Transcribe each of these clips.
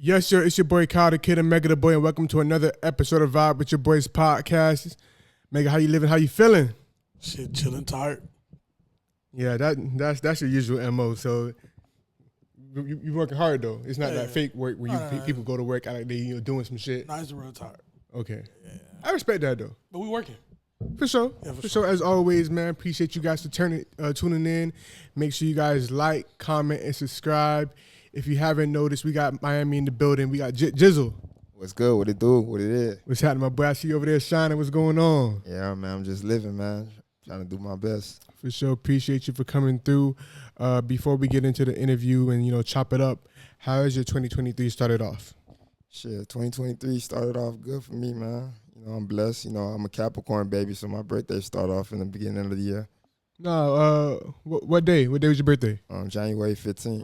Yes, sir. It's your boy Kyle, the Kid, and Mega the Boy, and welcome to another episode of Vibe with Your Boys podcast. Mega, how you living? How you feeling? Shit, chilling, tired. Yeah, that's your usual MO. So you working hard though. It's not that fake work where people go to work out like they doing some shit. Nah, it's real tired. Okay, I respect that though. But we working. For sure. Yeah, for sure. As always, man, appreciate you guys for tuning in. Make sure you guys like, comment, and subscribe. If you haven't noticed, we got Miami in the building. We got Jizzle. What's good? What it do? What it is? What's happening, my boy? I see you over there shining. What's going on? Yeah, man. I'm just living, man. Trying to do my best. For sure. Appreciate you for coming through. Before we get into the interview and, chop it up, how has your 2023 started off? Shit, 2023 started off good for me, man. I'm blessed. I'm a Capricorn baby, so my birthday started off in the beginning of the year. No, what day? What day was your birthday? January 15th.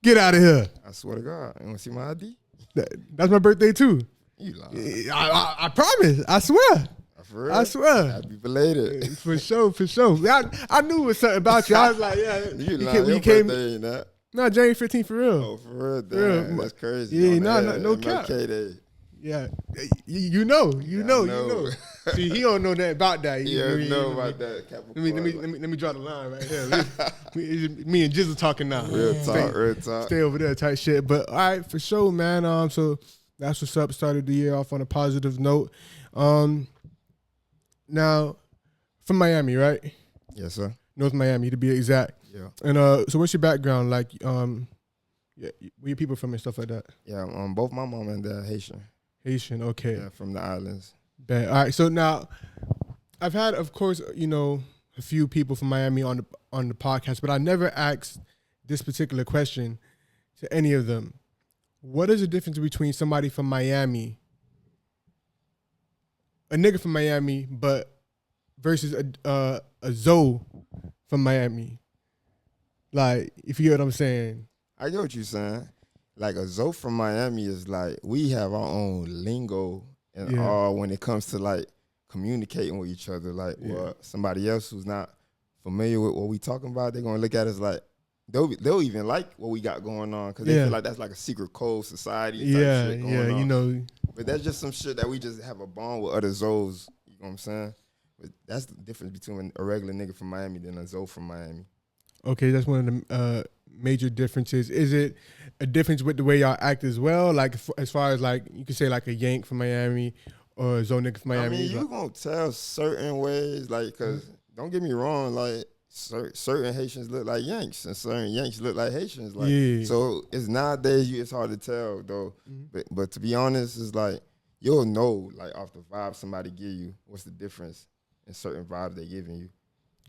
Get out of here. I swear to God. You want to see my ID? That's my birthday too. You lying. I promise. I swear. For real? I swear. Happy belated. For sure. I knew it was something about you. I was like, yeah. You lying. Your birthday ain't that? No, January 15th for real. Oh, for real? Damn, that's crazy. Yeah, no cap. Day. Yeah, you know. See, he don't know that about that. You don't know about that. Let me draw the line right here. Me and Jizzle talking now. Real talk. Stay over there, type shit. But all right, for sure, man. So that's what's up. Started the year off on a positive note. Now, from Miami, right? Yes, sir. North Miami, to be exact. Yeah. And so, what's your background like? Where your people from and stuff like that? Yeah. Both my mom and dad Haitian. Haitian, okay. Yeah, from the islands. Bad. All right, so now I've had, of course, a few people from Miami on the podcast, but I never asked this particular question to any of them. What is the difference between somebody from Miami, a nigga from Miami, but versus a Zoe from Miami? Like, if you get what I'm saying. I get what you're saying. Like a Zoe from Miami is like, we have our own lingo and all when it comes to like communicating with each other. Like somebody else who's not familiar with what we talking about, they're gonna look at us like they'll even like what we got going on because they feel like that's like a secret code society type shit going on. But that's just some shit that we just have a bond with other Zoes. You know what I'm saying? But that's the difference between a regular nigga from Miami than a Zoe from Miami. Okay, that's one of the major differences. Is it a difference with the way y'all act as well? Like as far as like you could say like a Yank from Miami or a Zoe nigga from Miami. I mean, you gonna tell certain ways, like, cause don't get me wrong, like certain Haitians look like Yanks and certain Yanks look like Haitians. Like, so it's nowadays it's hard to tell though. But to be honest, it's like you'll know like off the vibe somebody give you what's the difference in certain vibes they giving you.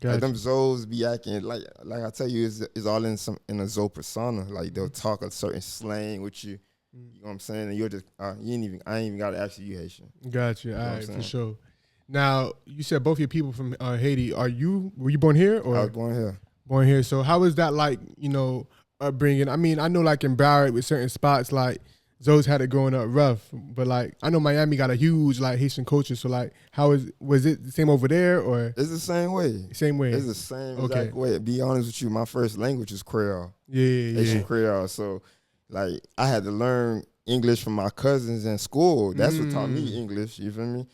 Gotcha. Like them Zoes be acting like I tell you, it's all in a Zoe persona. Like they'll talk a certain slang with you. You know what I'm saying? And you're just I ain't even gotta ask you Haitian. Gotcha. You know all right, for sure. Now you said both your people from Haiti. Were you born here or? I was born here. Born here. So how was that like? Upbringing. I mean, I know like in Broward with certain spots like Zoe's had it growing up rough, but like I know Miami got a huge like Haitian culture. So like, was it the same over there or? It's the same way. Same way. It's the same exact way. To be honest with you, my first language is Creole. Haitian Creole. So like I had to learn English from my cousins in school. That's what taught me English. You feel me?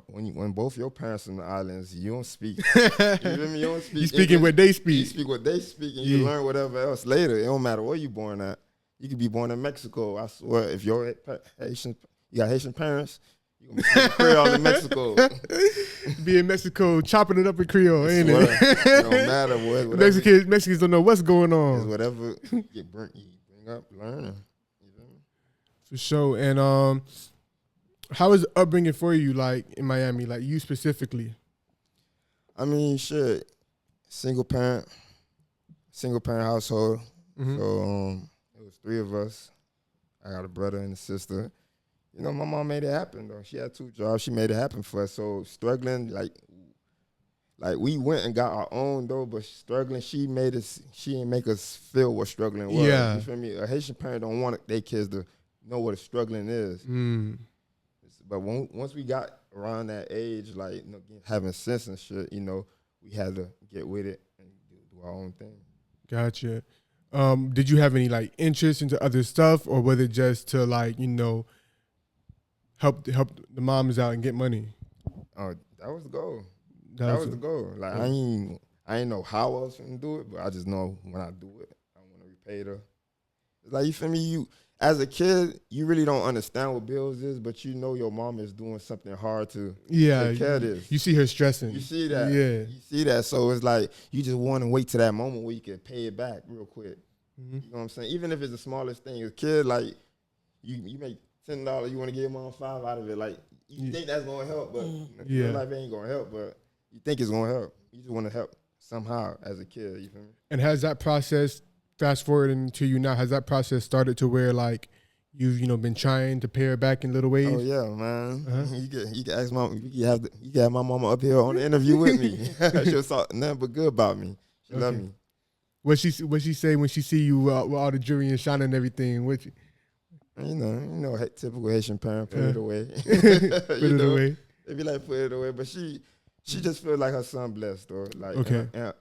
When both your parents from the islands, you don't speak. You feel me? You don't speak. You speaking what they speak. You speak what they speak, and you learn whatever else later. It don't matter where you born at. You could be born in Mexico. I swear, if you're Haitian, you got Haitian parents, you gonna be speaking Creole in Mexico. Be in Mexico, chopping it up in Creole, ain't it? It don't matter what. Mexicans don't know what's going on. It's whatever you bring up, learning. For sure. And how was upbringing for you, like in Miami, like you specifically? I mean, shit, single parent household. So it was 3 of us. I got a brother and a sister. My mom made it happen though. She had 2 jobs. She made it happen for us. So struggling, like we went and got our own though, but struggling, she didn't make us feel what struggling was. Yeah. You feel me? A Haitian parent don't want their kids to know what a struggling is. But once we got around that age, like having sense and shit, we had to get with it and do our own thing. Gotcha. Did you have any like interest into other stuff, or was it just to like, you know, help the moms out and get money? Oh, that was the goal. That That was was the goal. Like I ain't know how I was gonna do it, but I just know when I do it, I want to repay the. It's like, you feel me? You as a kid, you really don't understand what bills is, but you know your mom is doing something hard to take care of this. You see her stressing. You see that. Yeah. You see that. So it's like you just want to wait to that moment where you can pay it back real quick. Mm-hmm. You know what I'm saying? Even if it's the smallest thing, as a kid, like you make $10, you want to give mom $5 out of it. Like you think that's gonna help, but real life ain't gonna help. But you think it's gonna help. You just want to help somehow as a kid. You feel me? And has that process, fast forwarding to you now, has that process started to where like you've, you know, been trying to pay her back in little ways? Oh yeah, man. You can ask mom. You can have my mama up here on the interview with me. She'll talk nothing but good about me. She love me. What she say when she see you with all the jewelry and shine and everything? What You know, typical Haitian parent, put it away. put it away. They be like, put it away. But she just feel like her son blessed, though. Like,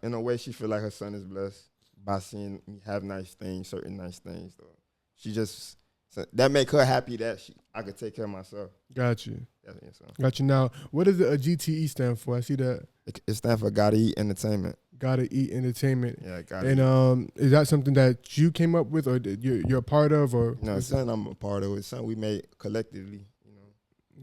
in a way, she feel like her son is blessed by seeing me have nice things, certain nice things, though. She just, that make her happy that I could take care of myself. Got you. So. Got you. Now, what does a GTE stand for? I see that. It stands for Gotta Eat Entertainment. Gotta Eat Entertainment. Yeah, gotta eat. Is that something that you came up with, or you're a part of, or? No, it's something I'm a part of. It's something we made collectively. You know,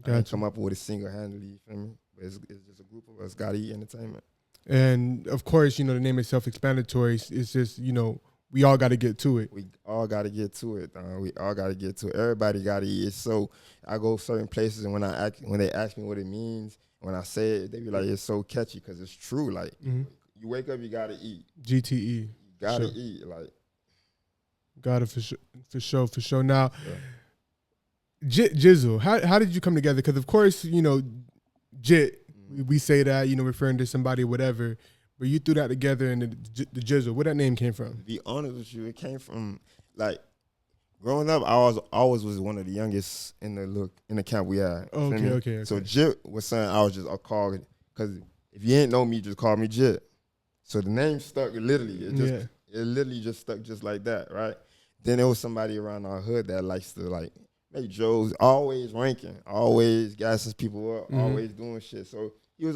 I didn't come up with it single-handedly. You feel me? But it's just a group of us. Gotta Eat Entertainment. And of course, you know, the name is self-explanatory. It's just, you know, we all got to get to it. We all got to get to it. We all got to get to it. Everybody got to eat. It's so I go certain places, and when they ask me what it means, when I say it, they be like, it's so catchy because it's true. Like, you wake up, you got to eat. GTE. You got to eat. Like, got it for sure. Now, Jizzle, how did you come together? Because, of course, you know, Jitt, we say that, you know, referring to somebody, whatever. But you threw that together and the Jizzle. Where that name came from? To be honest with you, it came from, like, growing up, I always was one of the youngest in the camp we had. Okay. So Jitt was saying I was just called, because if you ain't know me, just call me Jitt. So the name stuck literally. It literally just stuck just like that, right? Then there was somebody around our hood that likes to like make jokes, always ranking, always gassing people up, always doing shit. So he was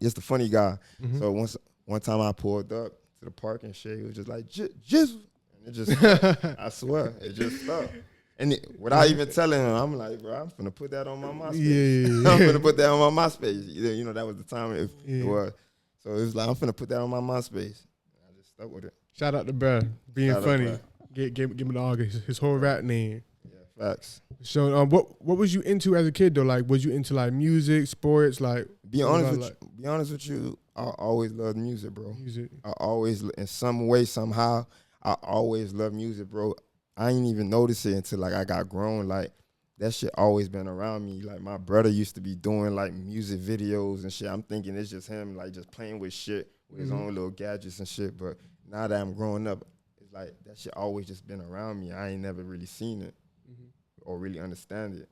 just the funny guy. So one time I pulled up to the park and shit, he was just like, Jizzle. And it just, I swear, it just stuck. And without even telling him, I'm like, bro, I'm finna put that on my MySpace. I'm finna put that on my MySpace. You know, that was the time it was. So it was like, I'm finna put that on my MySpace. I just stuck with it. Shout out to bruh, being funny. Give me the August, his whole rap name. Yeah, facts. So what was you into as a kid though? Like, was you into like music, sports, like? Be honest with you, I always loved music, bro. I always, in some way, somehow, I always loved music, bro. I ain't even notice it until like I got grown. Like, that shit always been around me. Like, my brother used to be doing like music videos and shit. I'm thinking it's just him like just playing with shit with his own little gadgets and shit. But now that I'm growing up, it's like that shit always just been around me. I ain't never really seen it or really understand it.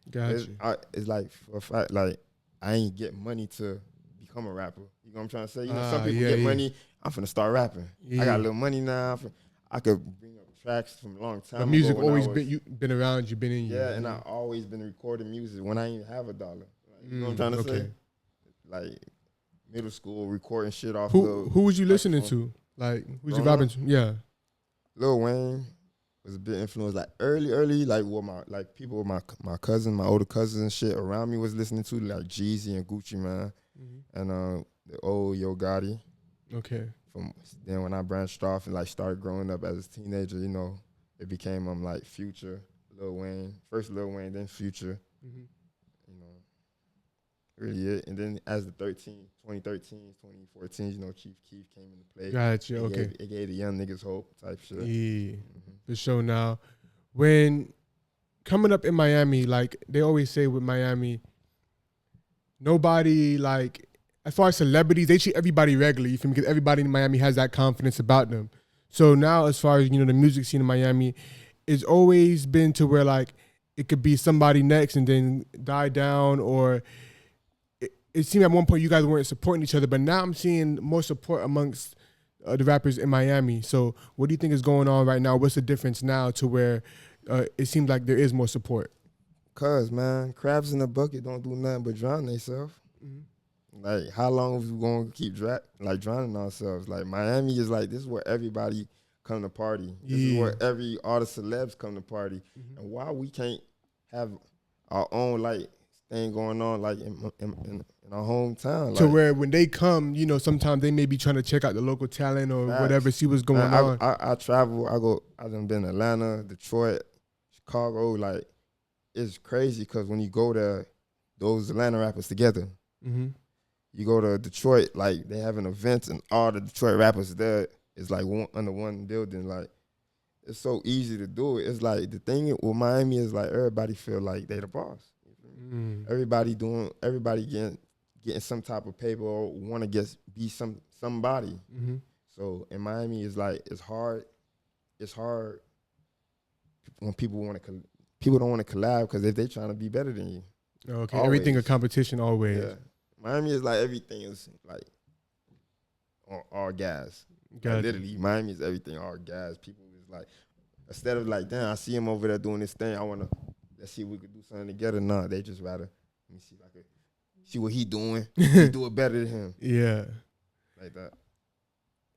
Gotcha. It's like, for a fact, like, I ain't get money to become a rapper. You know what I'm trying to say? You know, some people get money. I'm finna start rapping. I got a little money now. I could bring up tracks from a long time ago. Music always been around you, been in you. Yeah, and I always been recording music when I ain't have $1. Like, you know what I'm trying to say? Like, middle school, recording shit off. Who was you listening to? Like, who's you vibing to? Yeah. Lil Wayne was a bit influenced. Like, early, like, what people with my cousin, my older cousins and shit around me was listening to, like Jeezy and Gucci Mane, and the old Yo Gotti. Okay. Then when I branched off and like started growing up as a teenager, you know, it became like Future, Lil Wayne, first Lil Wayne, then Future. You know, really it. And then as 2013, 2014, you know, Chief Keef came into play. Gotcha. Okay. It gave the young niggas hope type shit. Yeah. For sure. Now, when coming up in Miami, like they always say with Miami, nobody like, as far as celebrities, they treat everybody regularly, you feel me? Because everybody in Miami has that confidence about them. So now, as far as, you know, the music scene in Miami, it's always been to where, like, it could be somebody next and then die down, or it seemed at one point you guys weren't supporting each other, but now I'm seeing more support amongst the rappers in Miami. So what do you think is going on right now? What's the difference now to where it seems like there is more support? Cause man, crabs in the bucket don't do nothing but drown themselves. Mm-hmm. Like how long is we gonna keep drowning ourselves? Like Miami is like this is where everybody come to party. This is where every artist celebs come to party. Mm-hmm. And why we can't have our own like thing going on like in our hometown? To like, where when they come, you know, sometimes they may be trying to check out the local talent or whatever, see what's going on. I travel. I done been to Atlanta, Detroit, Chicago. Like it's crazy because when you go there, those Atlanta rappers together. Mm-hmm. You go to Detroit, like they having events and all the Detroit rappers there is like under one building. Like it's so easy to do it. It's like the thing with Miami is like everybody feel like they the boss. Everybody getting some type of paper or want to be somebody. Mm-hmm. So in Miami is like it's hard. It's hard when people don't want to collab because if they trying to be better than you. Okay, always. Everything a competition always. Yeah. Miami is like everything is like all gas. Like literally, Miami is everything all gas. People is like, instead of like, damn, I see him over there doing this thing. Let's see if we could do something together. No, they just rather, let me see if I could see what he doing. He do it better than him. Yeah. Like that.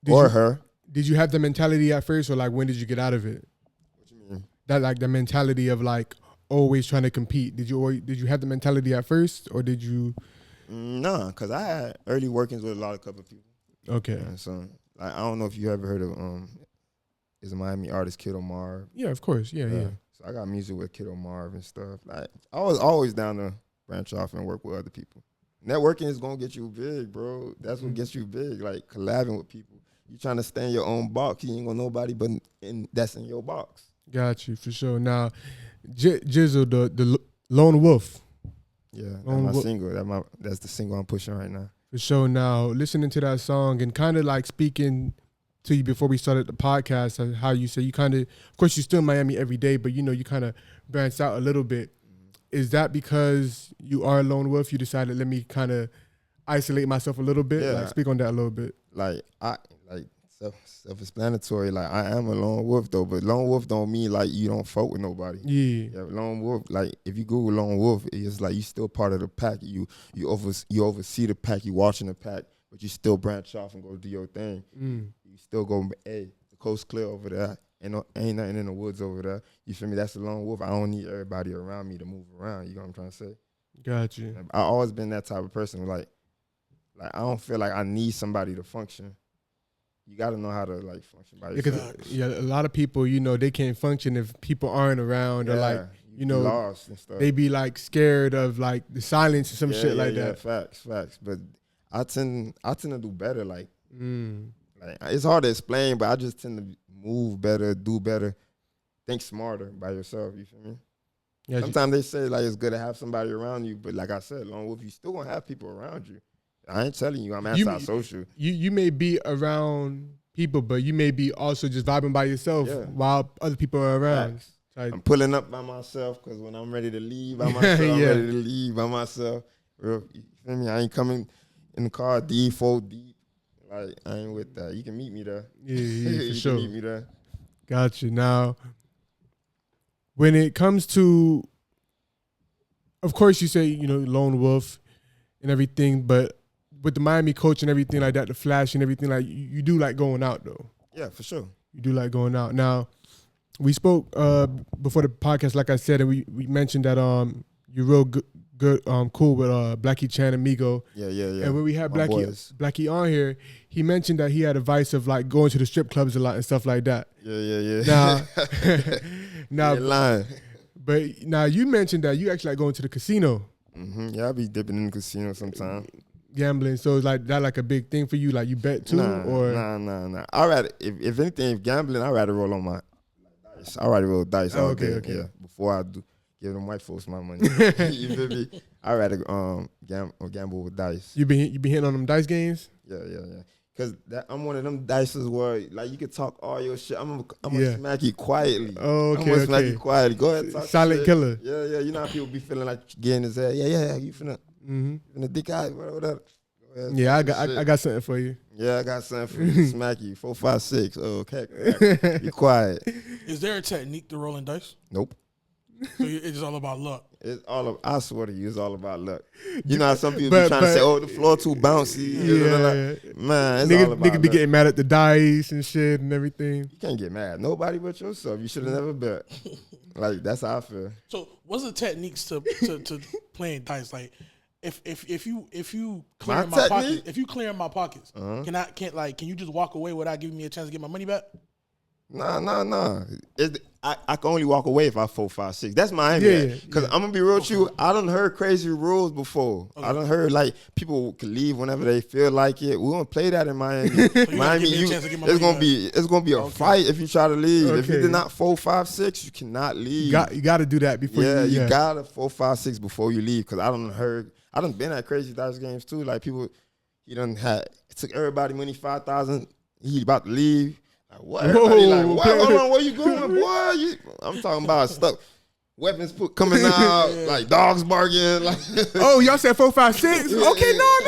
Her. Did you have the mentality at first or like when did you get out of it? What you mean? That like the mentality of like always trying to compete. Did you have the mentality at first or did you? No, because I had early workings with a lot of couple of people. Okay. So like, I don't know if you ever heard of is a Miami artist Kiddo Marv. Yeah, of course. Yeah. So I got music with Kiddo Marv and stuff. Like I was always down to branch off and work with other people. Networking is gonna get you big, bro. That's what gets you big. Like collabing with people. You trying to stay in your own box. You ain't gonna nobody but that's in your box. Got you for sure. Now, Jizzle, the Lone Wolf. Yeah, that's my single. That's the single I'm pushing right now. For sure. Now, listening to that song and kind of like speaking to you before we started the podcast, how you say you kind of course, you're still in Miami every day, but you know, you kind of branched out a little bit. Is that because you are a lone wolf? You decided, let me kind of isolate myself a little bit? Yeah. Like, speak on that a little bit. Self-explanatory. Like, I am a lone wolf, though, but lone wolf don't mean, like, you don't fuck with nobody. Yeah, lone wolf, like, if you Google lone wolf, it's like you still part of the pack. You oversee the pack, you watching the pack, but you still branch off and go do your thing. You still go, hey, the coast clear over there. Ain't nothing in the woods over there. You feel me? That's the lone wolf. I don't need everybody around me to move around. You know what I'm trying to say? Got you. I always been that type of person. Like I don't feel like I need somebody to function. You got to know how to like function by yourself. Yeah, a lot of people, you know, they can't function if people aren't around or like, you know, lost and stuff. They be like scared of like the silence or some shit like that. Facts. But I tend to do better. Like it's hard to explain, but I just tend to move better, do better, think smarter by yourself. You feel me? Yeah, sometimes they say like it's good to have somebody around you, but like I said, lone wolf, you still gonna have people around you. I ain't telling you I'm anti-social. You may be around people, but you may be also just vibing by yourself while other people are around. Like, I'm pulling up by myself because when I'm ready to leave by myself, I'm ready to leave by myself. You feel me? I ain't coming in the car deep. Like, I ain't with that. You can meet me there. Yeah, for sure. You can meet me there. Got you. Now, when it comes to, of course you say, you know, lone wolf and everything, but with the Miami coach and everything like that, the flash and everything, like you do like going out though. Yeah, for sure. You do like going out. Now, we spoke before the podcast, like I said, and we mentioned that you're real good, cool with Blackie Chan and Migo. Yeah. And when we had Blackie on here, he mentioned that he had advice of like going to the strip clubs a lot and stuff like that. Yeah. Now, you're lying. But now you mentioned that you actually like going to the casino. Mm-hmm. Yeah, I be dipping in the casino sometimes. Gambling, so is like that like a big thing for you? Like you bet too, or nah. I rather if anything, if gambling, I rather roll on my dice. I rather roll dice all day. Okay. Yeah, before I do give them white folks my money. You feel me? I rather gamble with dice. You been hitting on them dice games? Yeah. Cause I'm one of them dices where like you can talk all your shit. I'm gonna smack you quietly. Oh, okay. I'm gonna smack you quietly. Go ahead, talk silent shit. Killer. Yeah. You know how people be feeling like getting his head. Yeah. You finna dick out, whatever. Go Yeah, I got something for you. Yeah, I got something for you. Smack you. 4, 5, 6. Oh, okay. Be quiet. Is there a technique to rolling dice? Nope. So it's all about luck. I swear to you, it's all about luck. You know how some people be trying to say, "Oh, the floor too bouncy." Yeah, man, it's all about nigga be luck. getting mad at the dice and shit and everything. You can't get mad. Nobody but yourself. You should have never bet. Like that's how I feel. So, what's the techniques to playing dice? Like, if you clear my pockets, if you clear my pockets, can you just walk away without giving me a chance to get my money back? Nah. I can only walk away if I 4, 5, 6. That's my aim. Because I'm gonna be real with you. I done heard crazy rules before. I done heard like people can leave whenever they feel like it. We don't play that in Miami. Miami, it's gonna be a fight if you try to leave. If you did not 4, 5, 6, you cannot leave. You got to do that before you leave. You gotta 4, 5, 6 before you leave. Because I done been at crazy dice games too. Like people, took everybody money, 5,000. He about to leave. Like, what? Everybody like, what? Hold on, where you going, boy? I'm talking about stuff. Weapons coming out, like dogs barking. Like, oh, y'all said 4, 5, 6? Okay, no.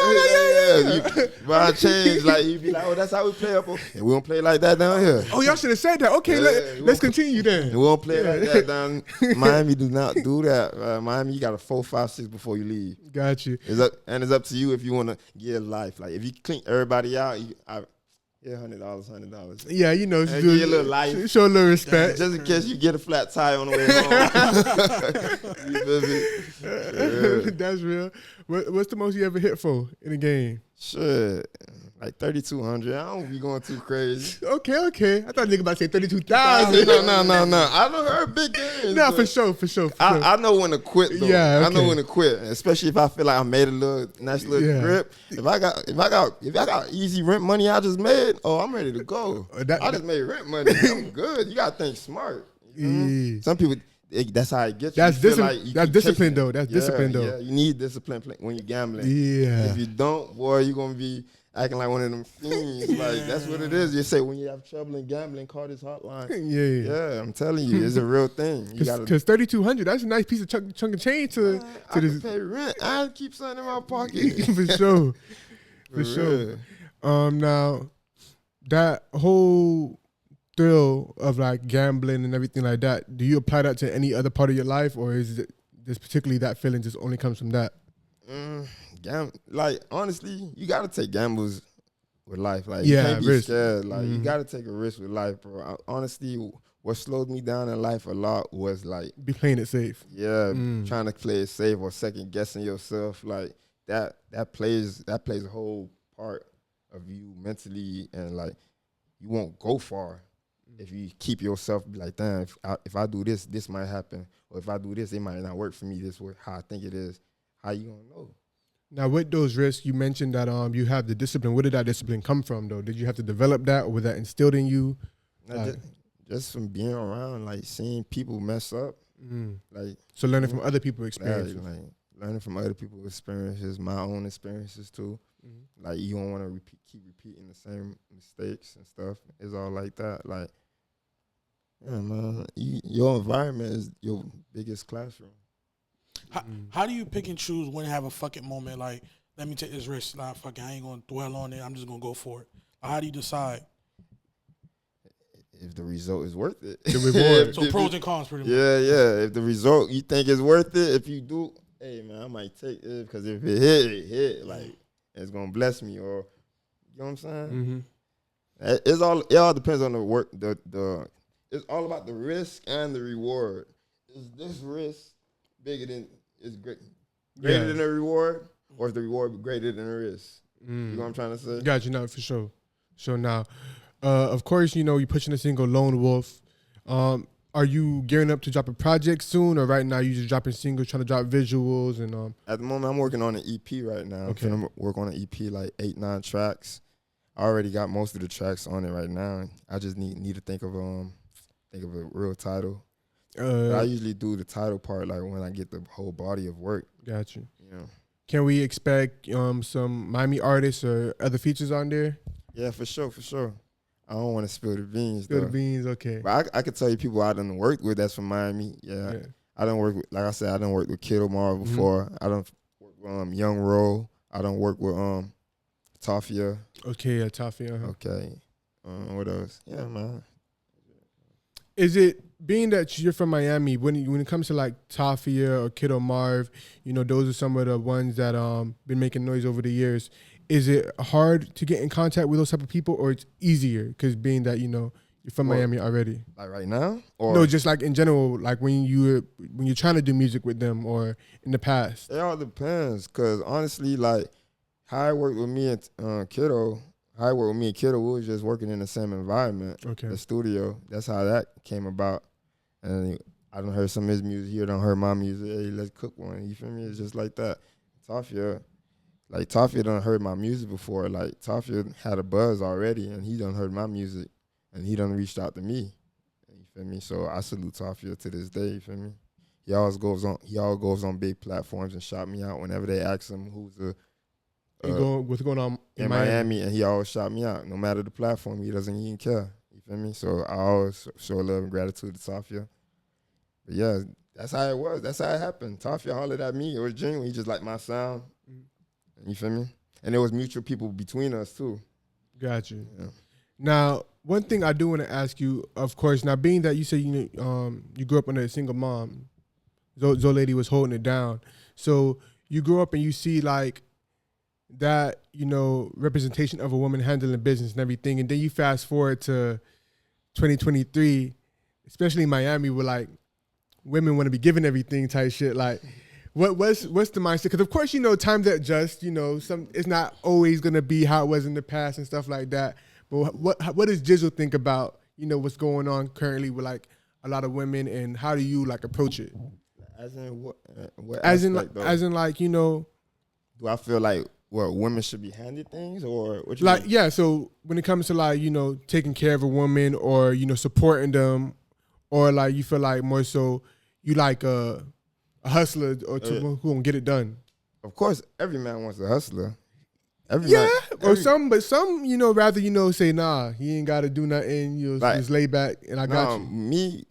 But I changed. Like, you'd be like, oh, that's how we play up. And we don't play like that down here. Oh, y'all should have said that. Okay, let's continue then. We don't play like that down. Miami do not do that. Miami, you got a 4, 5, 6 before you leave. Got you. It's up to you if you want to get life. Like, if you clean everybody out, $100. Yeah, give you a little life. Show a little respect. Just in case you get a flat tire on the way home. You feel me? That's real. What's the most you ever hit for in a game? Shit. Like 3,200. I don't be going too crazy. Okay. I thought nigga about to say 32,000. No. I don't heard big games. No, for sure. I know when to quit though. Yeah, okay. I know when to quit, especially if I feel like I made a nice little grip. If I got easy rent money I just made, I'm ready to go. I just made rent money. I'm good. You gotta think smart. Some people. That's how it gets you. That's discipline though. That's discipline though. Yeah, you need discipline when you're gambling. Yeah. If you don't, boy, you're gonna be acting like one of them fiends. Like that's what it is. You say when you have trouble in gambling, call this hotline. Yeah. I'm telling you, it's a real thing. Because 3,200, that's a nice piece of chunk of change to this. Pay rent. I keep something in my pocket. For sure. For sure. Now that whole thrill of like gambling and everything like that, do you apply that to any other part of your life, or is it just particularly that feeling just only comes from that? Like honestly, you gotta take gambles with life. Like you can't be scared. Like you gotta take a risk with life, bro. Honestly, what slowed me down in life a lot was like be playing it safe. Yeah, trying to play it safe or second guessing yourself. Like that plays a whole part of you mentally, and like you won't go far if you keep yourself be like, damn, if I do this, this might happen, or if I do this, it might not work for me. This way, how I think it is. How you gonna know? Now, with those risks, you mentioned that you have the discipline. Where did that discipline come from, though? Did you have to develop that, or was that instilled in you? Just from being around, like seeing people mess up, like so learning from other people's experiences, like learning from other people's experiences, my own experiences too. Like you don't want to keep repeating the same mistakes and stuff. It's all like that. Like, yeah, man, your environment is your biggest classroom. How do you pick and choose when to have a fucking moment? Like, let me take this risk. Nah, fucking, I ain't gonna dwell on it. I'm just gonna go for it. How do you decide? If the result is worth it. The reward. So pros and cons, pretty much. Yeah. If the result you think is worth it, if you do, hey man, I might take it because if it hit, like it's gonna bless me, or you know what I'm saying? It all depends on the work. It's all about the risk and the reward. Is this risk greater than the reward, or is the reward greater than the risk? You know what I'm trying to say? Got you, now for sure. So now, of course, you're pushing a single Lone Wolf. Are you gearing up to drop a project soon, or right now you just dropping singles, trying to drop visuals and? At the moment, I'm working on an EP right now. Okay. I'm gonna work on an EP like 8-9 tracks. I already got most of the tracks on it right now. I just need to think of a real title. I usually do the title part like when I get the whole body of work. Got you. Can we expect some Miami artists or other features on there? Yeah, for sure. I don't want to spill the beans. Spill the beans, okay. But I could tell you people I done worked with that's from Miami. Yeah. I done work with, like I said, I done worked with Kid Omar before. I done work with Young Ro. I done work with Tafia. Okay, Tafia. Okay. What else? Yeah, man. Is it being that you're from Miami, when it comes to like Tafia or Kiddo Marv, those are some of the ones that been making noise over the years. Is it hard to get in contact with those type of people, or it's easier because being that you're from Miami already? Like right now, or no, just like in general, like when you're trying to do music with them, or in the past. It all depends, cause honestly, like how I worked with me and Kiddo. How I worked with me and Kiddo, we was just working in the same environment, the studio. That's how that came about. And I done heard some of his music, he done heard my music. Hey, let's cook one. You feel me? It's just like that. Tafia done heard my music before. Like Tafia had a buzz already, and he done heard my music, and he done reached out to me. You feel me? So I salute Tafia to this day. You feel me? He always goes on big platforms and shout me out whenever they ask him who's what's going on in Miami, and he always shout me out. No matter the platform, he doesn't even care. You feel me? So I always show love and gratitude to Tafia. But yeah, that's how it was. That's how it happened. Tafia hollered at me. It was genuine. He just liked my sound. You feel me? And there was mutual people between us too. Got you. Yeah. Now, one thing I do want to ask you, of course, now being that you say you grew up under a single mom, Zoe lady was holding it down. So you grew up and you see like that, representation of a woman handling business and everything. And then you fast forward to 2023, especially in Miami, where like women want to be given everything type shit. Like, what's the mindset? Because of course, times adjust. It's not always gonna be how it was in the past and stuff like that. But what does Jizzle think about what's going on currently with like a lot of women, and how do you like approach it? As in what? As in like do I feel like women should be handed things, or what you like mean? Yeah, so when it comes to like taking care of a woman, or supporting them, or like you feel like more so you like a hustler or who gonna get it done. Of course, every man wants a hustler. Some rather say nah, he ain't got to do nothing. Just lay back and I got you. Me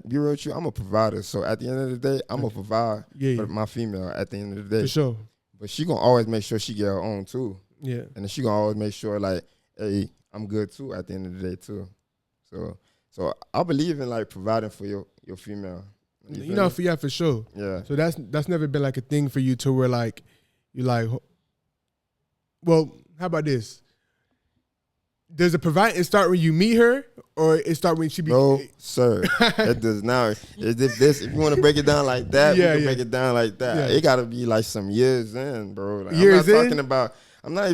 be real with you, I'm a provider. So at the end of the day, I'm a provide for my female at the end of the day. For sure. But she gonna always make sure she get her own too. Yeah. And then she gonna always make sure like, hey, I'm good too at the end of the day too. So I believe in like providing for your female. For sure. Yeah. So that's never been like a thing for you to where like you like. Well, how about this? Does the providing start when you meet her, or it start when she be? No, sir. It does not. If you want to break it down like that, we can break it down like that. Yeah. It got to be like some years in, bro. Like, I'm not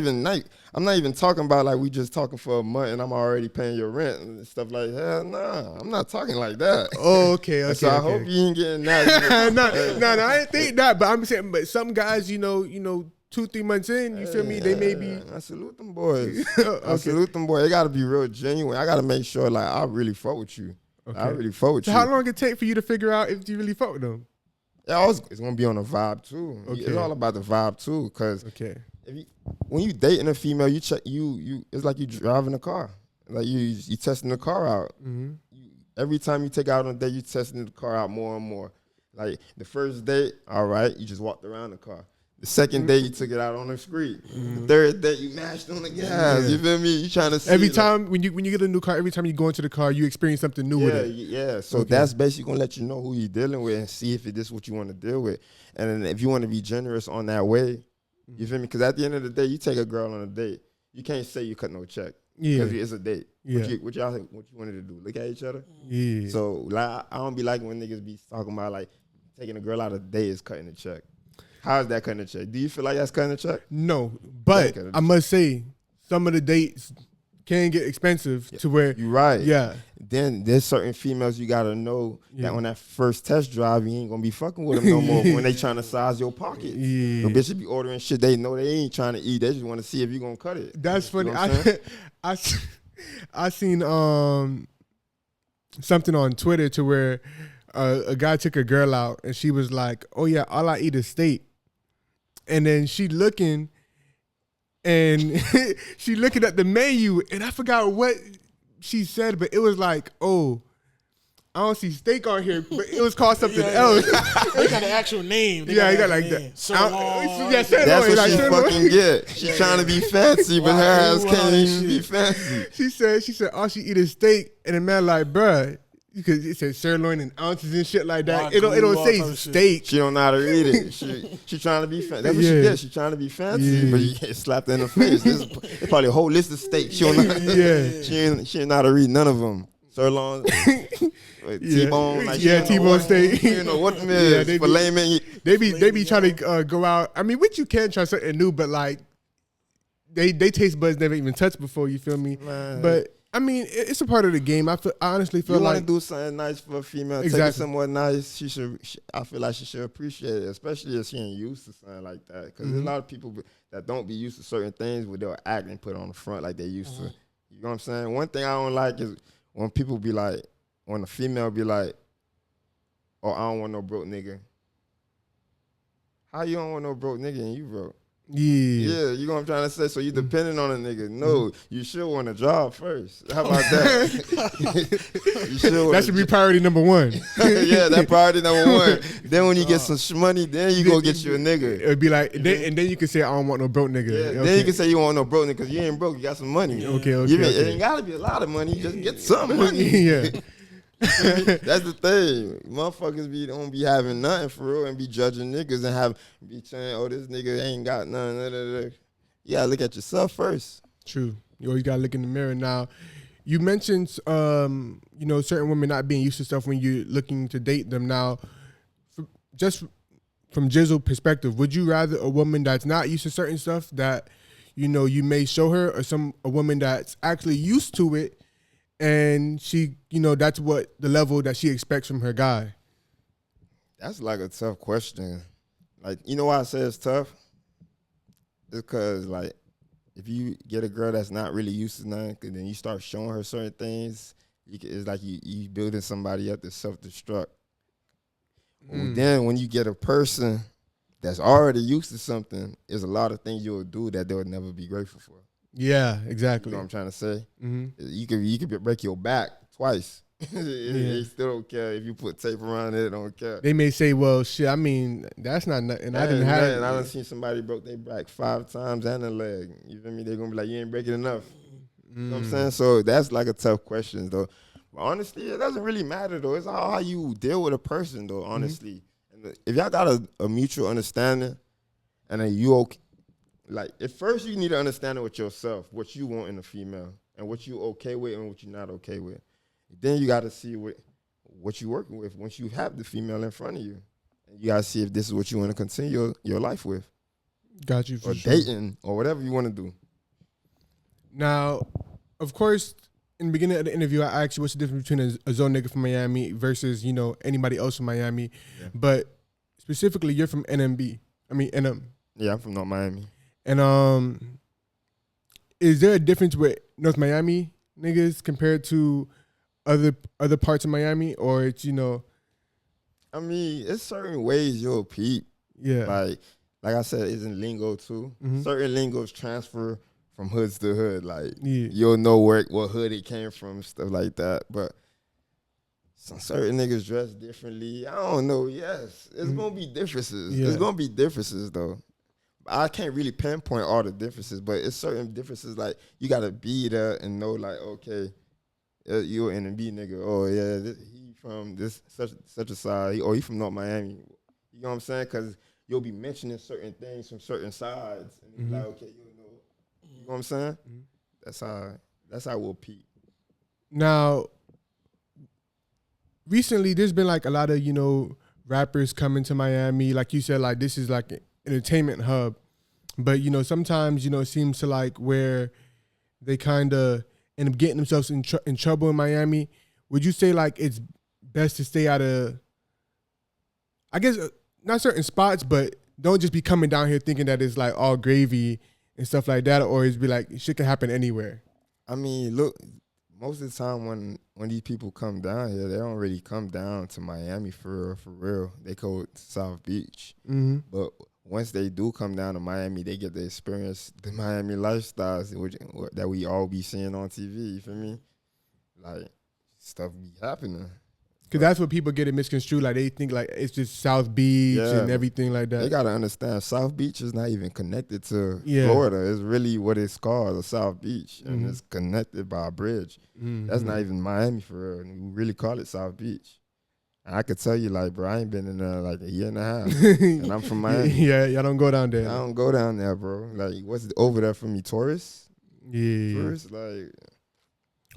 even talking about like we just talking for a month and I'm already paying your rent and stuff like that. Nah, I'm not talking like that. Oh, okay. So I hope you ain't getting that. No, I ain't think that. But I'm saying, but some guys, 2-3 months in, you feel me? They may be. I salute them boys. I salute them boys. It got to be real genuine. I got to make sure like I really fuck with you. Okay. I really fuck with you. How long it take for you to figure out if you really fuck with them? Yeah, it's gonna be on the vibe too. Okay. It's all about the vibe too, cause when you dating a female, you check you. It's like you driving a car. Like you testing the car out. Mm-hmm. Every time you take out on a date, you testing the car out more and more. Like the first date, all right, you just walked around the car. The second day, you took it out on the street. The third day, you mashed on the gas. Yeah. You feel me? You trying to see every time when you get a new car, every time you go into the car, you experience something new with it. Yeah. So that's basically gonna let you know who you're dealing with and see if this is what you want to deal with. And then if you want to be generous on that way, you feel me? Because at the end of the day, you take a girl on a date, you can't say you cut no check. Yeah, because it's a date. Yeah. What you wanted to do? Look at each other. Yeah. So like, I don't be liking when niggas be talking about like taking a girl out of a date is cutting a check. How is that cutting a check? Do you feel like that's cutting a check? No, but I must say some of the dates can get expensive to where you're right. Yeah. Then there's certain females you gotta know that on that first test drive you ain't gonna be fucking with them no more when they trying to size your pockets. Yeah. The bitches be ordering shit they know they ain't trying to eat. They just want to see if you gonna cut it. That's funny. I seen something on Twitter to where a guy took a girl out and she was like, "Oh yeah, all I eat is steak." And then she looking and she looking at the menu and I forgot what she said, but it was like, "Oh, I don't see steak on here, but it was called something else. They got an actual name. He got like that. Sirloin. That's what she fucking get. She trying to be fancy, but her ass can't even be fancy. She said, all she eat is steak, and the man like, bruh, it said sirloin and ounces and shit like that. It don't say steak. She don't know how to read it. She trying to be fancy. That's what she did. She trying to be fancy, but you get slapped in the face. There's probably a whole list of steaks. She don't know. She ain't know how to read none of them. Sirloin, T-bone, T-bone steak. You know what them is? For layman, they be trying to go out. I mean, which you can try something new, but like they taste buds never even touched before. You feel me? Man. But I mean, it's a part of the game. I honestly feel you like want to do something nice for a female. Exactly. Take it somewhere nice. I feel like she should appreciate it, especially if she ain't used to something like that. Because there's a lot of people that don't be used to certain things, where they'll act and put it on the front like they used to. You know what I'm saying? One thing I don't like is when people be like, when a female be like, "Oh, I don't want no broke nigga." How you don't want no broke nigga and you broke? Yeah, you know what I'm trying to say? So you depending on a nigga. No, you should want a job first. How about that? You should that should be priority number one. Yeah, that priority number one. Then when you get some money, then you go get you a nigga. It would be like, and then you can say, I don't want no broke nigga. Yeah, okay. Then you can say you want no broke nigga because you ain't broke, you got some money. Okay. It ain't got to be a lot of money, just get some money. Yeah. That's the thing. Motherfuckers don't be having nothing for real and be judging niggas and be saying, oh, this nigga ain't got nothing. You gotta look at yourself first. True. You always gotta look in the mirror. Now, you mentioned certain women not being used to stuff when you're looking to date them. Now, just from Jizzle perspective, would you rather a woman that's not used to certain stuff that you may show her, or a woman that's actually used to it? And she, that's what the level that she expects from her guy. That's like a tough question. Like, you know why I say it's tough? It's because, like, if you get a girl that's not really used to nothing, and then you start showing her certain things, it's like you building somebody up to self-destruct. Then when you get a person that's already used to something, there's a lot of things you'll do that they'll never be grateful for. Yeah, exactly. You know what I'm trying to say? Mm-hmm. You could break your back twice. They still don't care if you put tape around it. They don't care. They may say, "Well, shit. I mean, that's not nothing. I didn't have it." And I done seen somebody broke their back 5 times and a leg. You feel me? They're gonna be like, "You ain't breaking enough." You know what I'm saying? So that's like a tough question, though. But honestly, it doesn't really matter, though. It's all how you deal with a person, though. Honestly, and if y'all got a mutual understanding, and then you okay. Like, at first, you need to understand it with yourself, what you want in a female, and what you okay with and what you're not okay with. Then you got to see what you're working with once you have the female in front of you. And you got to see if this is what you want to continue your life with. Got you, for sure. Or dating, or whatever you want to do. Now, of course, in the beginning of the interview, I asked you what's the difference between a zone nigga from Miami versus, anybody else from Miami. Yeah. But specifically, you're from NM. Yeah, I'm from North Miami. And is there a difference with North Miami niggas compared to other parts of Miami, or it's I mean, it's certain ways you'll peep. Yeah. Like I said, it's in lingo too. Mm-hmm. Certain lingos transfer from hoods to hood. Like you'll know what hood it came from, stuff like that. But some certain niggas dress differently. I don't know. Yes, it's gonna be differences. Yeah. It's gonna be differences though. I can't really pinpoint all the differences, but it's certain differences. Like, you gotta be there and know, like, okay, you're an N&B nigga. Oh yeah, he from this such a side, or he from North Miami. You know what I'm saying? Because you'll be mentioning certain things from certain sides, and like, okay, you know what I'm saying? Mm-hmm. That's how we'll peep. Now, recently, there's been like a lot of rappers coming to Miami. Like you said, like this is like entertainment hub, but sometimes it seems to like where they kind of end up getting themselves in trouble in Miami. Would you say like it's best to stay out of, I guess, not certain spots, but don't just be coming down here thinking that it's like all gravy and stuff like that, or it's be like shit can happen anywhere? I mean, look, most of the time when these people come down here, they don't really come down to Miami for real. They go to South Beach, but once they do come down to Miami, they get to experience the Miami lifestyles that we all be seeing on TV. You feel me? Like, stuff be happening. Because that's what people get it misconstrued. Like they think like it's just South Beach and everything like that. They gotta understand South Beach is not even connected to Florida. It's really what it's called, the South Beach, and it's connected by a bridge. That's not even Miami for real. We really call it South Beach. And I could tell you, like, bro, I ain't been in there like a year and a half, and I'm from Miami. Yeah, y'all don't go down there. I don't go down there, bro. Like, what's over there for me? Tourists? Yeah. Tourists, like.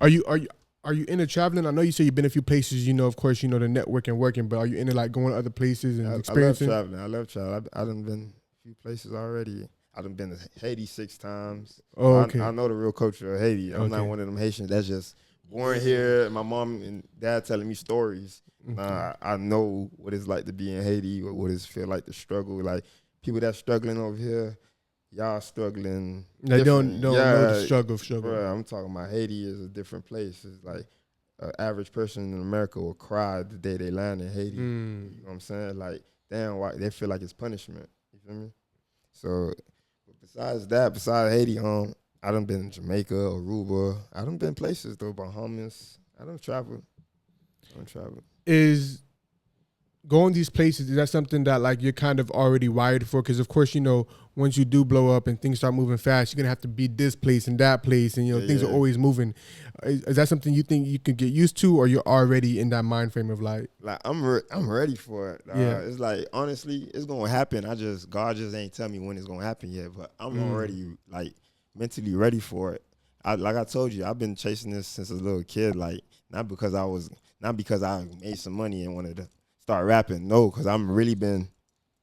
Are you into traveling? I know you say you've been a few places, you know, of course, you know, the network and working, but are you into like going to other places and experiencing? I love traveling. I done been a few places already. I done been to Haiti 6 times. Oh, okay. I know the real culture of Haiti. I'm not one of them Haitians that's just born here. My mom and dad telling me stories. I know what it's like to be in Haiti, what it feel like to struggle. Like people that's struggling over here, y'all struggling. They don't know the struggle. Bro, I'm talking about Haiti is a different place. It's like an average person in America will cry the day they land in Haiti. You know what I'm saying? Like, damn, why they feel like it's punishment. You feel me? So, besides Haiti, I done been in Jamaica, Aruba. I done been places though, Bahamas. I done traveled. Is going these places, is that something that like you're kind of already wired for? Because of course, you know, once you do blow up and things start moving fast, you're gonna have to be this place and that place, and you know things are always moving. Is that something you think you could get used to, or you're already in that mind frame of like I'm ready for it. It's like honestly, it's gonna happen. God just ain't tell me when it's gonna happen yet, but I'm already like mentally ready for it. Like I told you, I've been chasing this since a little kid. Like not because I made some money and wanted to start rapping. No, because I'm really been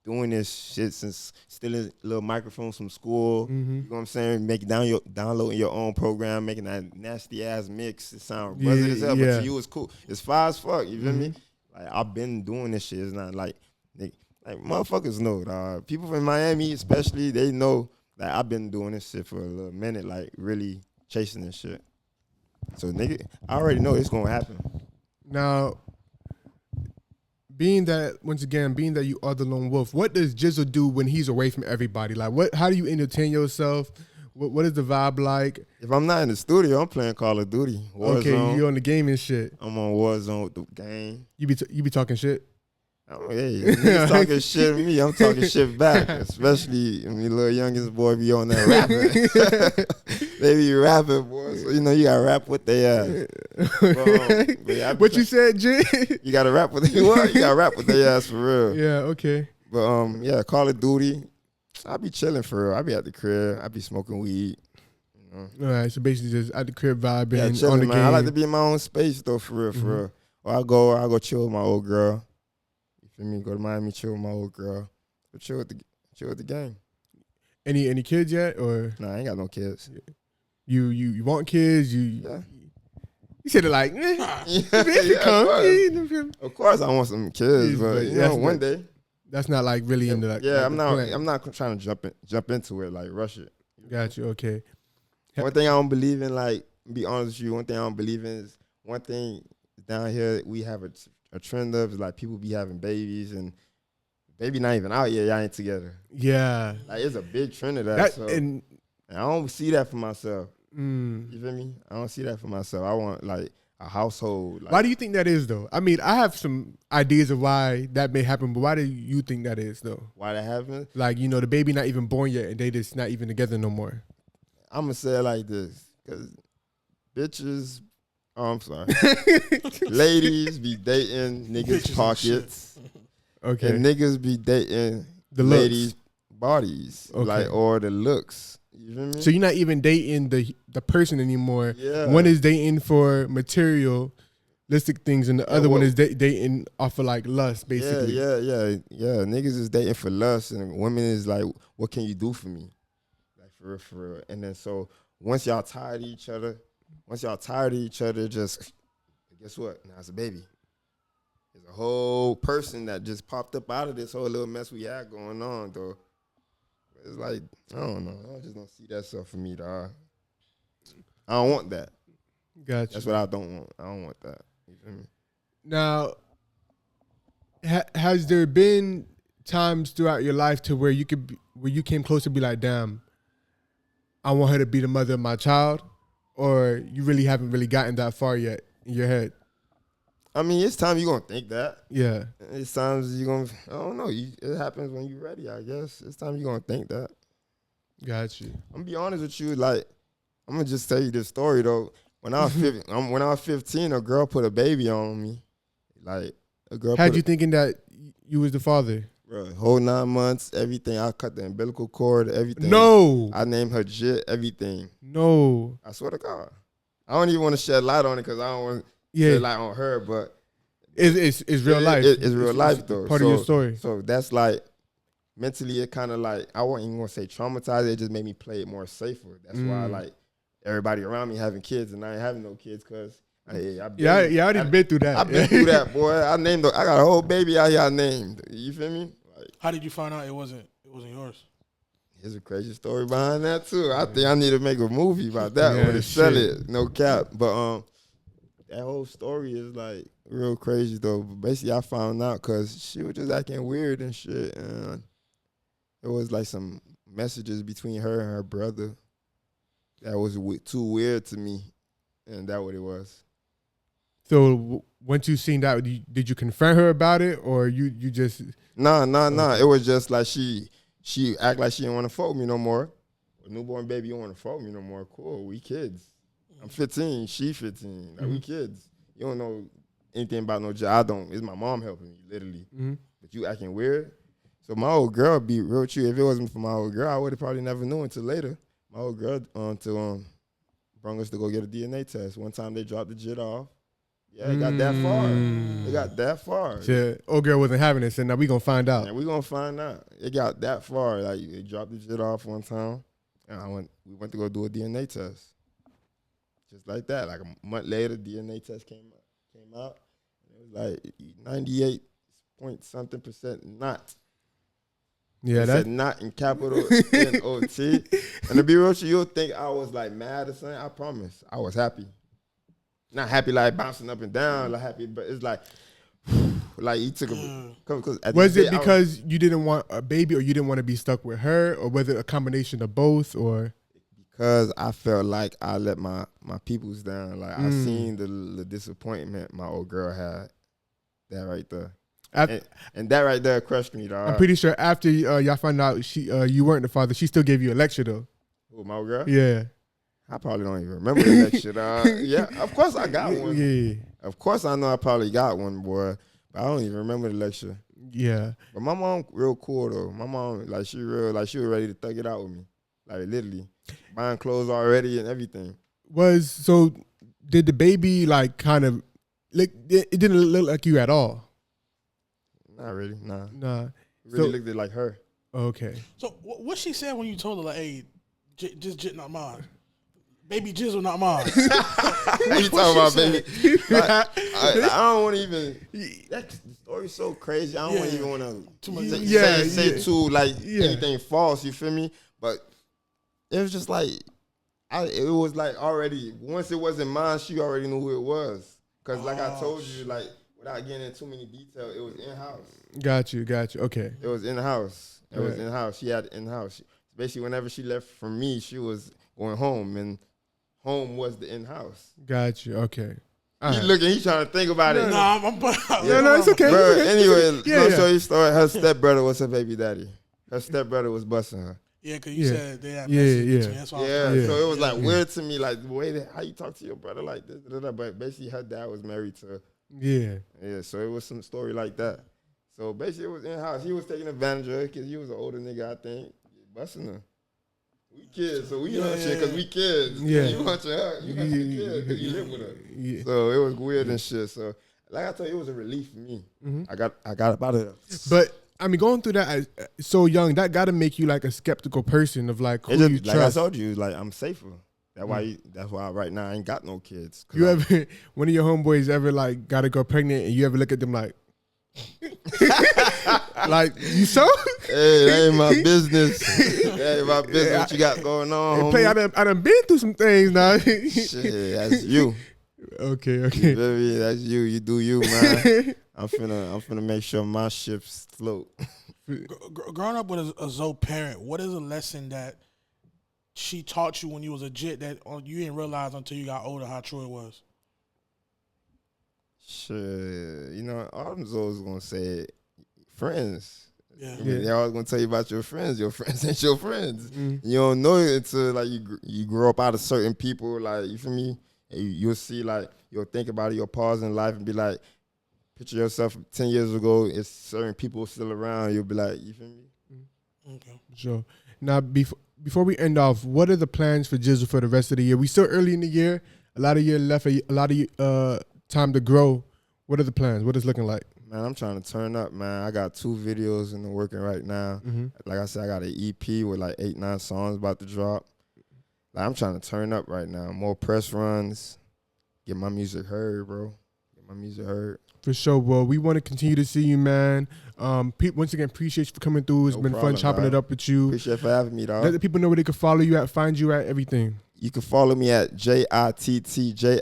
doing this shit since stealing little microphones from school. You know what I'm saying? Downloading your own program, making that nasty ass mix. It sound buzzing as hell, but to you it's cool. It's fire as fuck. You feel me? Like I've been doing this shit. It's not like motherfuckers know, dog. People from Miami especially, they know that I've been doing this shit for a little minute, like really chasing this shit. So nigga, I already know it's gonna happen. Now, being that you are the lone wolf, what does Jizzle do when he's away from everybody? Like, how do you entertain yourself? What is the vibe like? If I'm not in the studio, I'm playing Call of Duty. Warzone. Okay, you on the game and shit. I'm on Warzone with the game. You be talking shit? Oh, hey, niggas talking shit to me. I'm talking shit back. Especially when the little youngest boy be on that rapping. They be rapping, boy. So, you know, you got to rap with their ass. What you said, Jitt? You got to rap with their what? You got to rap with their ass for real. Yeah, okay. But, Call of Duty, I be chilling for real. I be at the crib. I be smoking weed. You know? All right, so basically just at the crib vibing chilling, on the man. game. I like to be in my own space, though, for real. Or I'll go chill with my old girl. For me, go to Miami, chill with my old girl, or chill with the gang. Any kids yet, or nah? I ain't got no kids. You want kids? You said it like, Of course, I want some kids, but you know, one day. That's not like really into that. Yeah, I'm not trying to jump into it like rush it. Got you. Okay. One thing I don't believe in, like, be honest with you. One thing I don't believe in is one thing down here we have a trend of is like people be having babies and baby not even out yet, y'all ain't together. Yeah. Like it's a big trend of that. And I don't see that for myself. You feel me? I don't see that for myself. I want like a household. Like, why do you think that is though? I mean, I have some ideas of why that may happen, but why do you think that is though? Why that happens? Like, you know, the baby not even born yet and they just not even together no more. I'm gonna say it like this, because bitches. Oh, I'm sorry. Ladies be dating niggas' pockets. Okay. And niggas be dating the ladies' bodies. Okay. Like, or the looks. You feel me? So you're not even dating the person anymore. Yeah. One is dating for materialistic things and the other one is dating off of like lust, basically. Yeah. Niggas is dating for lust and women is like, what can you do for me? Like for real. And then so once y'all tired of each other, just guess what? Now it's a baby. There's a whole person that just popped up out of this whole little mess we had going on, though. It's like, I don't know. I just don't see that stuff for me, dog. I don't want that. Gotcha. That's what I don't want. I don't want that. You feel me? Now, has there been times throughout your life to where you came close to be like, damn, I want her to be the mother of my child? Or you really haven't really gotten that far yet in your head? I mean, it's time you gonna think that. Yeah. It's times you gonna. I don't know. It happens when you're ready. I guess it's time you gonna think that. Got you. I'm gonna be honest with you. Like, I'm gonna just tell you this story though. When I was 15, a girl put a baby on me. Like a girl. Had you thinking that you was the father? Bro, whole 9 months, everything. I cut the umbilical cord, everything. No. I named her Jitt, everything. No. I swear to God. I don't even want to shed light on it because I don't want to shed light on her, but it's real life. It's real life though. Part of your story. So that's like mentally, it kind of like I wasn't even gonna say traumatized. It just made me play it more safer. That's why like everybody around me having kids and I ain't having no kids because I already been through that. I've been through that, boy. I got a whole baby out here I named. You feel me? Like, how did you find out it wasn't yours? There's a crazy story behind that too. I think I need to make a movie about that or to sell it. No cap. But that whole story is like real crazy though. But basically I found out because she was just acting weird and shit. And it was like some messages between her and her brother that was too weird to me. And that's what it was. So once you seen that, did you confront her about it or you just? Nah. It was just like she act like she didn't want to fuck with me no more. A newborn baby don't want to fuck with me no more. Cool, we kids. I'm 15, she 15. Like, we kids. You don't know anything about no job. I don't. It's my mom helping me, literally. But you acting weird. So my old girl, be real with you, if it wasn't for my old girl, I would have probably never knew until later. My old girl brought us to go get a DNA test. One time they dropped the Jitt off. Yeah, it got that far. It got that far. Yeah, old girl wasn't having it, so now we gonna find out. Yeah, we gonna find out. It got that far. Like they dropped the Jitt off one time, and we went to go do a DNA test. Just like that. Like a month later, DNA test came out. And it was like 98 point something% not. Yeah, that not in capital N-O-T. And to be real with you, you'll think I was like mad or something. I promise, I was happy. Not happy like bouncing up and down, like happy, but it's like you took a. Was it because you didn't want a baby, or you didn't want to be stuck with her, or was it a combination of both, or? Because I felt like I let my peoples down. Like I seen the disappointment my old girl had. That right there. And that right there crushed me, dog. I'm pretty sure after y'all found out you weren't the father, she still gave you a lecture though. Who, my old girl? Yeah. I probably don't even remember the lecture, dog. Yeah, of course I got one. Yeah. Of course I know I probably got one, boy. But I don't even remember the lecture. Yeah. But my mom real cool though. My mom, like she was ready to thug it out with me. Like literally. Buying clothes already and everything. So did the baby like kind of it didn't look like you at all? Not really, nah. Nah. It really looked like her. Okay. So what she said when you told her like, hey, just Jitt not mine. Baby Jizzle not mine. What you talking about, baby? I don't want to even. The story's so crazy. I don't even want to say too like anything false. You feel me? But it was just like it was like already once it wasn't mine, she already knew who it was. Cause like I told you, like without getting into too many details, it was in house. Got you. Okay. It was in house. It was in house. She had it in house. Basically, whenever she left from me, she was going home and. Home was the in-house. Got you. Okay. He's trying to think about it. Nah, I'm no, it's okay. Bro, anyway, let me show you a story. Her stepbrother was her baby daddy. Her stepbrother was busting her. Yeah, because you said they had between. That's why so it was like weird to me, like the way that how you talk to your brother like this. But basically, her dad was married to her. Yeah, so it was some story like that. So basically, it was in-house. He was taking advantage of her because he was an older nigga, I think, busting her. We kids, so we on shit because we kids. Yeah. You want your her, you got your kid because you live with her. Yeah. So it was weird and shit. So like I told you, it was a relief for me. I got about it. But I mean, going through that so young, that got to make you like a skeptical person of like who you trust. Like I told you, like I'm safer. That's why right now I ain't got no kids. You ever one of your homeboys ever like got a girl pregnant and you ever look at them like. Like you so? Hey, that ain't my business. That ain't my business. What you got going on? Hey, I done been through some things now. Shit, that's you. Okay. Baby, that's you. You do you, man. I'm finna make sure my ships float. Growing up with a Zoe parent, what is a lesson that she taught you when you was a Jitt that you didn't realize until you got older how true it was? Sure, you know, I'm always gonna say friends. Yeah. I mean, they're always gonna tell you about your friends. Your friends ain't your friends. Mm. You don't know it until like you grow up out of certain people. Like, you feel me? And you'll see, like, you'll think about it. You'll pause in life and be like, picture yourself 10 years ago. It's certain people still around. You'll be like, you feel me? Okay. Sure. Now, before we end off, what are the plans for Jizzle for the rest of the year? We still early in the year. A lot of year left. A lot of time to grow. What are the plans? What is it looking like? Man, I'm trying to turn up, man. I got 2 videos in the working right now. Mm-hmm. Like I said, I got an EP with like 8, 9 songs about to drop. Like, I'm trying to turn up right now. More press runs. Get my music heard, bro. Get my music heard. For sure, bro. We want to continue to see you, man. Once again, appreciate you for coming through. It's been fun chopping it up with you. Appreciate for having me, dog. Let the people know where they can follow you at, find you at, everything. You can follow me at JittJizzle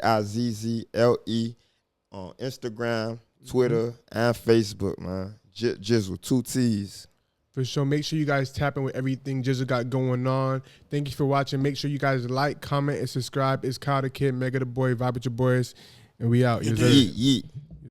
on Instagram, Twitter, and Facebook, man. Jizzle, 2 T's. For sure. Make sure you guys tap in with everything Jizzle got going on. Thank you for watching. Make sure you guys like, comment, and subscribe. It's Kyle the Kid, Mega the Boy, Vibe with your boys, and we out. Yeet.